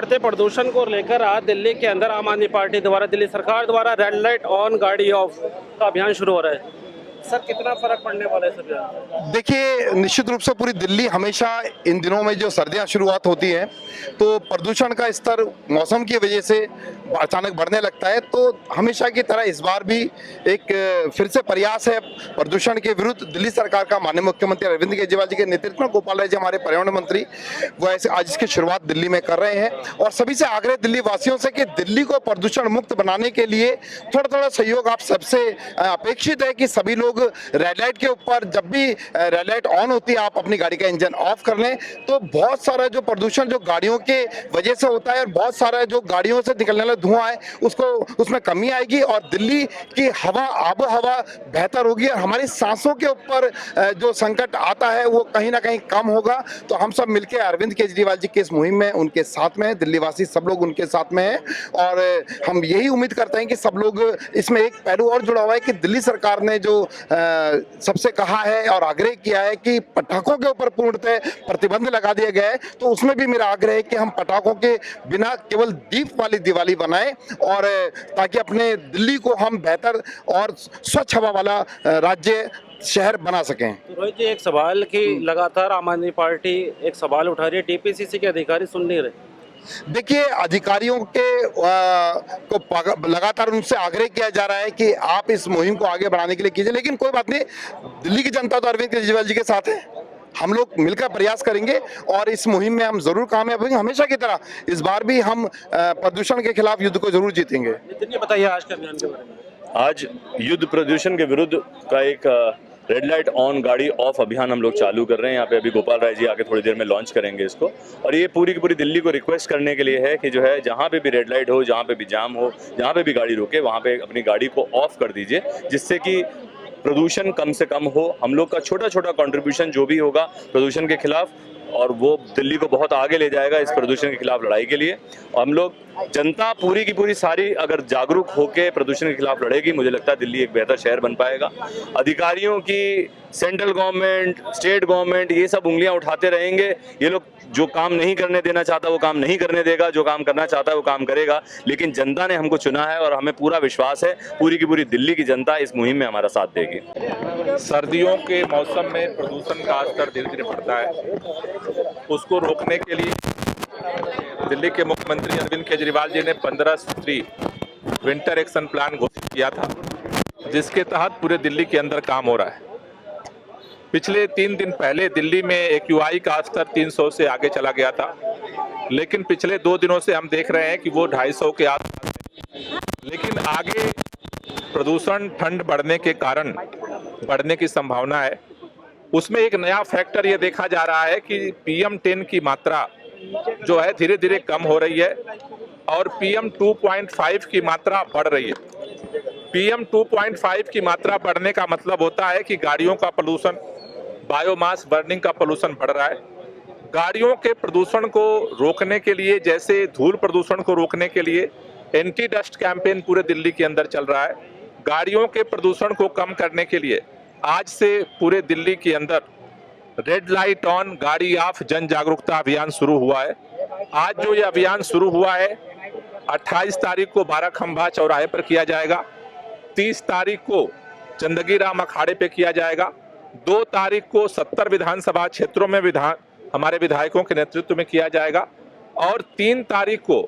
बढ़ते प्रदूषण को लेकर आज दिल्ली के अंदर आम आदमी पार्टी द्वारा, दिल्ली सरकार द्वारा रेड लाइट ऑन गाड़ी ऑफ का अभियान शुरू हो रहा है। सर, कितना फर्क पड़ने वाला है इस अभियान? देखिए, निश्चित रूप से पूरी दिल्ली हमेशा इन दिनों में जो सर्दियां शुरुआत होती है तो प्रदूषण का स्तर मौसम की वजह से अचानक बढ़ने लगता है। तो हमेशा की तरह इस बार भी एक फिर से प्रयास है प्रदूषण के विरुद्ध। दिल्ली सरकार का माननीय मुख्यमंत्री अरविंद केजरीवाल जी के नेतृत्व में गोपाल राय जी हमारे पर्यावरण मंत्री वो ऐसे आज इसकी शुरुआत दिल्ली में कर रहे हैं और सभी से आग्रह दिल्ली वासियों से कि दिल्ली को प्रदूषण मुक्त बनाने के लिए थोड़ा थोड़ा सहयोग आप सबसे अपेक्षित है कि सभी लोग रेड लाइट के ऊपर, जब भी रेड लाइट ऑन होती है, आप अपनी गाड़ी का इंजन ऑफ कर लें। तो बहुत सारा जो प्रदूषण जो गाड़ियों के वजह से होता है और बहुत सारा जो गाड़ियों से निकलने वाला धुआं है उसमें कमी आएगी और दिल्ली की हवा, आबो हवा बेहतर होगी और हमारी सांसों के ऊपर जो संकट आता है वो कहीं ना कहीं कम होगा। तो हम सब मिलकर अरविंद केजरीवाल जी की इस मुहिम में उनके साथ में, दिल्ली वासी सब लोग उनके साथ में हैं और हम यही उम्मीद करते हैं कि सब लोग इसमें एक पहलू और जुड़ा हुआ है कि दिल्ली सरकार ने जो सबसे कहा है और आग्रह किया है कि पटाखों के ऊपर पूर्णतः प्रतिबंध लगा दिया गया है, तो उसमें भी मेरा आग्रह है कि हम पटाखों के बिना केवल दीप वाली दिवाली बनाएं और ताकि अपने दिल्ली को हम बेहतर और स्वच्छ हवा वाला राज्य, शहर बना सकें। तो रोहित जी, एक सवाल की लगातार आम आदमी पार्टी एक सवाल उठा रही है, टीपीसीसी के अधिकारी सुन नहीं रहे। देखिए, अधिकारियों के को लगातार उनसे आग्रह किया जा रहा है कि आप इस मुहिम को आगे बढ़ाने के लिए कीजिए, लेकिन कोई बात नहीं, दिल्ली की जनता तो अरविंद केजरीवाल जी के साथ है। हम लोग मिलकर प्रयास करेंगे और इस मुहिम में हम जरूर कामयाब होंगे। हमेशा की तरह इस बार भी हम प्रदूषण के खिलाफ युद्ध को जरूर जीतेंगे। नितिन जी, बताइए आज के अभियान के बारे में। आज युद्ध प्रदूषण के विरुद्ध का एक रेड लाइट ऑन गाड़ी ऑफ अभियान हम लोग चालू कर रहे हैं। यहाँ पे अभी गोपाल राय जी आके थोड़ी देर में लॉन्च करेंगे इसको, और ये पूरी की पूरी दिल्ली को रिक्वेस्ट करने के लिए है कि जो है जहाँ पे भी रेड लाइट हो, जहाँ पे भी जाम हो, जहाँ पे भी गाड़ी रोके, वहाँ पे अपनी गाड़ी को ऑफ कर दीजिए, जिससे कि प्रदूषण कम से कम हो। हम लोग का छोटा छोटा कंट्रीब्यूशन जो भी होगा प्रदूषण के खिलाफ, और वो दिल्ली को बहुत आगे ले जाएगा इस प्रदूषण के खिलाफ लड़ाई के लिए। और हम लोग जनता पूरी की पूरी सारी अगर जागरूक होकर प्रदूषण के खिलाफ लड़ेगी, मुझे लगता है दिल्ली एक बेहतर शहर बन पाएगा। अधिकारियों की, सेंट्रल गवर्नमेंट, स्टेट गवर्नमेंट, ये सब उंगलियां उठाते रहेंगे। ये लोग जो काम नहीं करने देना चाहता वो काम नहीं करने देगा, जो काम करना चाहता है वो काम करेगा। लेकिन जनता ने हमको चुना है और हमें पूरा विश्वास है पूरी की पूरी दिल्ली की जनता इस मुहिम में हमारा साथ देगी। सर्दियों के मौसम में प्रदूषण का स्तर धीरे धीरे बढ़ता है। उसको रोकने के लिए दिल्ली के मुख्यमंत्री अरविंद केजरीवाल जी ने 15 सूत्री विंटर एक्शन प्लान घोषित किया था, जिसके तहत पूरे दिल्ली के अंदर काम हो रहा है। पिछले 3 दिन पहले दिल्ली में AQI का स्तर 300 से आगे चला गया था, लेकिन पिछले 2 दिनों से हम देख रहे हैं कि वो 250 के आसपास है। लेकिन आगे प्रदूषण, ठंड बढ़ने के कारण बढ़ने की संभावना है। उसमें एक नया फैक्टर ये देखा जा रहा है कि PM10 की मात्रा जो है धीरे धीरे कम हो रही है और PM2.5 की मात्रा बढ़ रही है। PM2.5 की मात्रा बढ़ने का मतलब होता है कि गाड़ियों का पोल्यूशन, बायोमास बर्निंग का पोल्यूशन बढ़ रहा है। गाड़ियों के प्रदूषण को रोकने के लिए, जैसे धूल प्रदूषण को रोकने के लिए एंटी डस्ट कैंपेन पूरे दिल्ली के अंदर चल रहा है। गाड़ियों के प्रदूषण को कम करने के लिए आज से पूरे दिल्ली के अंदर रेड लाइट ऑन गाड़ी ऑफ जन जागरूकता अभियान शुरू हुआ है। आज जो ये अभियान शुरू हुआ है 28 तारीख को बाराखंबा चौराहे पर किया जाएगा, 30 तारीख को चंदगी राम अखाड़े पे किया जाएगा, 2 तारीख को 70 विधानसभा क्षेत्रों में हमारे विधायकों के नेतृत्व में किया जाएगा और 3 तारीख को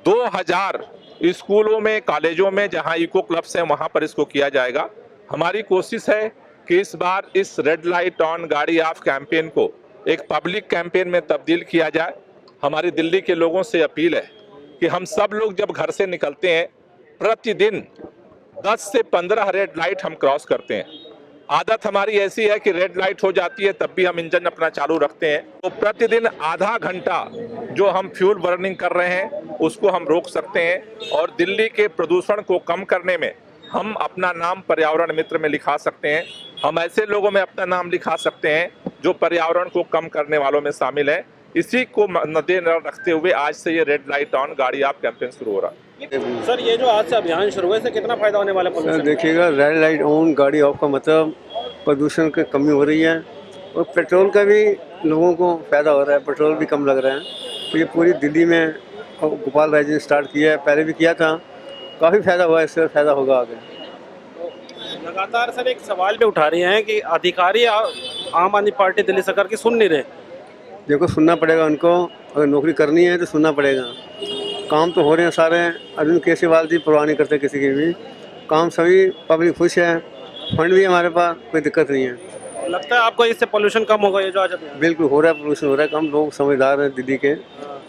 2000 स्कूलों में, कॉलेजों में जहां इको क्लब्स हैं वहां पर इसको किया जाएगा। हमारी कोशिश है कि इस बार इस रेड लाइट ऑन गाड़ी ऑफ कैंपेन को एक पब्लिक कैंपेन में तब्दील किया जाए। हमारी दिल्ली के लोगों से अपील है कि हम सब लोग जब घर से निकलते हैं प्रतिदिन 10 से 15 रेड लाइट हम क्रॉस करते हैं। आदत हमारी ऐसी है कि रेड लाइट हो जाती है तब भी हम इंजन अपना चालू रखते हैं। तो प्रतिदिन आधा घंटा जो हम फ्यूल बर्निंग कर रहे हैं उसको हम रोक सकते हैं और दिल्ली के प्रदूषण को कम करने में हम अपना नाम पर्यावरण मित्र में लिखा सकते हैं। हम ऐसे लोगों में अपना नाम लिखा सकते हैं जो पर्यावरण को कम करने वालों में शामिल हैं। इसी को मद्देनजर रखते हुए आज से ये रेड लाइट ऑन गाड़ी ऑफ कैंपेन शुरू हो रहा है। सर, ये जो आज से अभियान शुरू हुआ है, इससे कितना फायदा होने वाला है? सर देखिएगा, रेड लाइट ऑन गाड़ी ऑफ का मतलब प्रदूषण की कमी हो रही है और पेट्रोल का भी लोगों को फ़ायदा हो रहा है, पेट्रोल भी कम लग रहा है। तो ये पूरी दिल्ली में गोपाल राय जी ने स्टार्ट किया है, पहले भी किया था, काफ़ी फायदा हुआ है, इससे फायदा होगा आगे। लगातार सर एक सवाल भी उठा रहे हैं कि अधिकारी आम आदमी पार्टी दिल्ली सरकार की सुन नहीं रहे। देखो सुनना पड़ेगा उनको, अगर नौकरी करनी है तो सुनना पड़ेगा। काम तो हो रहे हैं सारे, अरविंद केजरीवाल जी परवाह नहीं करते किसी की भी, काम सभी, पब्लिक खुश है, फंड भी है हमारे पास, कोई दिक्कत नहीं है। लगता है आपको इससे पोल्यूशन कम होगा ये जो आज अभियान? बिल्कुल हो रहा है, पोल्यूशन हो रहा है कम, लोग समझदार हैं दिल्ली के,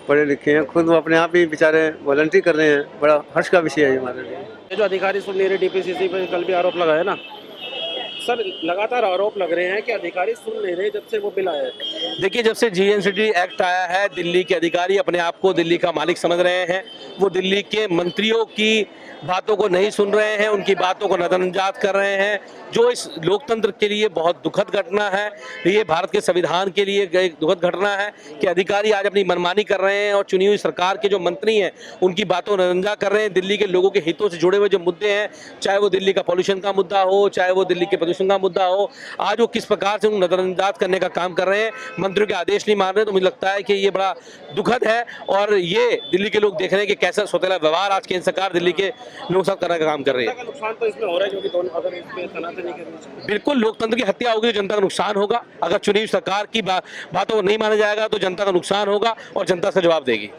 पढ़े लिखे हैं, खुद वो अपने आप ही बेचारे वॉलंटियर कर रहे हैं, बड़ा हर्ष का विषय है ये हमारे लिए। ये जो अधिकारी सुन नहीं रहे, डीपीसीसी पे कल भी आरोप लगाया ना सर, लगातार आरोप लग रहे हैं कि अधिकारी सुन नहीं रहे जब से वो बिल आया है। देखिए, जब से जीएनसीटी एक्ट आया है, दिल्ली के अधिकारी अपने आप को दिल्ली का मालिक समझ रहे हैं। वो दिल्ली के मंत्रियों की बातों को नहीं सुन रहे हैं, उनकी बातों को नजरअंदाज कर रहे हैं, जो इस लोकतंत्र के लिए बहुत दुखद घटना है। ये भारत के संविधान के लिए एक दुखद घटना है कि अधिकारी आज अपनी मनमानी कर रहे हैं और चुनी हुई सरकार के जो मंत्री हैं उनकी बातों को नजरअंदाज कर रहे हैं। दिल्ली के लोगों के हितों से जुड़े हुए जो मुद्दे हैं, चाहे वो दिल्ली का पॉल्यूशन का मुद्दा हो, चाहे वो दिल्ली के प्रदूषण का मुद्दा हो, आज वो किस प्रकार से उनको नजरअंदाज करने का काम कर रहे हैं, मंत्रियों के आदेश नहीं मान रहे। तो मुझे लगता है कि ये बड़ा दुखद है और ये दिल्ली के लोग देख रहे हैं कि कैसा सौतेला व्यवहार आज केंद्र सरकार दिल्ली के लोगों के साथ करने का काम कर रही है। नुकसान तो इसमें हो रहा है क्योंकि दोनों अगर इसमें सनातनी के बीच बिल्कुल लोकतंत्र की हत्या होगी तो जनता का नुकसान होगा। अगर चुनी हुई सरकार की बातों को नहीं माना जाएगा तो जनता का नुकसान होगा और जनता इसका जवाब देगी।